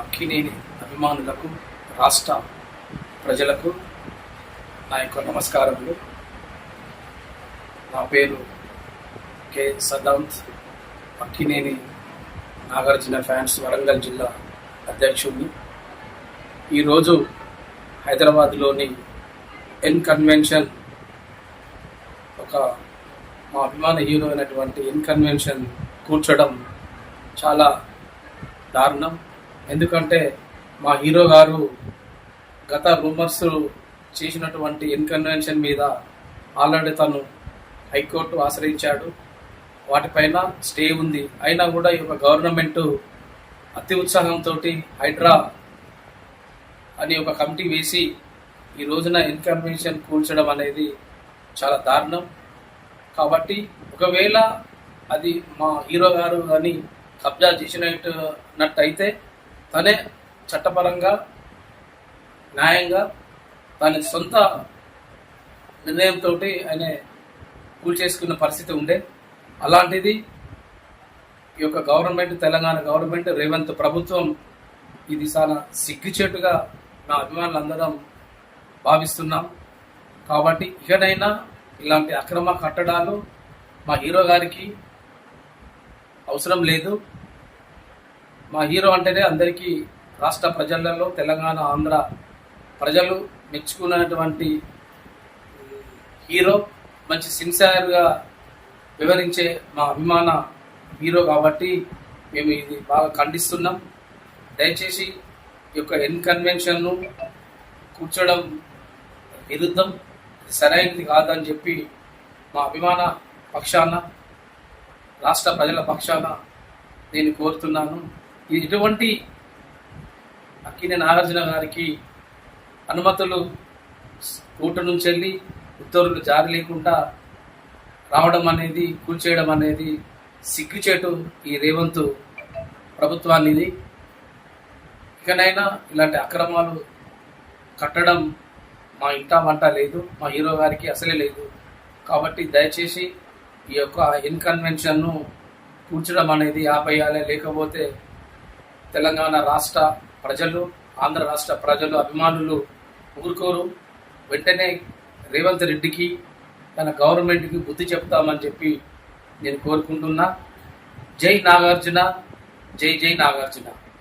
అక్కినేని అభిమానులకు, రాష్ట్ర ప్రజలకు నా యొక్క నమస్కారములు. నా పేరు కె సదాంత్, అక్కినేని నాగార్జున ఫ్యాన్స్ వరంగల్ జిల్లా అధ్యక్షుడిని. ఈరోజు హైదరాబాద్లోని ఎన్ కన్వెన్షన్, మా అభిమాన హీరో అయినటువంటి ఎన్ కన్వెన్షన్ కూర్చోడం చాలా దారుణం. ఎందుకంటే మా హీరో గారు గత రూమర్స్ చేసినటువంటి ఎన్ కన్వెన్షన్ మీద ఆల్రెడీ తను హైకోర్టు ఆశ్రయించాడు. వాటిపైన స్టే ఉంది. అయినా కూడా ఈ యొక్క గవర్నమెంట్ అతి ఉత్సాహంతో హైడ్రా అని ఒక కమిటీ వేసి ఈ రోజున ఎన్ కన్వెన్షన్ కూల్చడం అనేది చాలా దారుణం. కాబట్టి ఒకవేళ అది మా హీరో గారు అని కబ్జా చేసినట్టయితే తనే చట్టపరంగా న్యాయంగా తన సొంత నిర్ణయంతో ఆయన కూల్చేసుకున్న పరిస్థితి ఉండే. అలాంటిది ఈ యొక్క గవర్నమెంట్, తెలంగాణ గవర్నమెంట్, రేవంత్ ప్రభుత్వం ఇది చాలా సిగ్గుచేటుగా నా అభిమానులందరం భావిస్తున్నాం. కాబట్టి ఇకనైనా ఇలాంటి అక్రమ కట్టడాలు మా హీరో గారికి అవసరం లేదు. మా హీరో అంటేనే అందరికీ రాష్ట్ర ప్రజలలో, తెలంగాణ, ఆంధ్ర ప్రజలు మెచ్చుకున్నటువంటి హీరో, మంచి సిన్సియర్గా వివరించే మా అభిమాన హీరో. కాబట్టి మేము ఇది బాగా ఖండిస్తున్నాం. దయచేసి ఈ యొక్క ఎన్ కన్వెన్షన్ను కూర్చోవడం విరుద్ధం, సరైనది కాదని చెప్పి మా అభిమాన పక్షాన, రాష్ట్ర ప్రజల పక్షాన నేను కోరుతున్నాను. ఇటువంటి అక్కినేని నాగార్జున గారికి అనుమతులు కోర్టు నుంచి వెళ్ళి ఉత్తర్వులు జారీ లేకుండా రావడం అనేది, కూల్చేయడం అనేది సిగ్గుచేటు ఈ రేవంత్ ప్రభుత్వాన్ని. ఇకనైనా ఇలాంటి అక్రమాలు కట్టడం మా ఇంటా వంట లేదు, మా హీరో గారికి అసలే లేదు. కాబట్టి దయచేసి ఈ యొక్క ఎన్ కన్వెన్షన్ను కూర్చడం అనేది ఆపేయాలి. లేకపోతే తెలంగాణ రాష్ట్ర ప్రజలు, ఆంధ్ర రాష్ట్ర ప్రజలు, అభిమానులు ఊరుకోరు. వెంటనే రేవంత్ రెడ్డికి, తన గవర్నమెంట్కి బుద్ధి చెప్తామని చెప్పి నేను కోరుకుంటున్నా. జై నాగార్జున, జై జై నాగార్జున.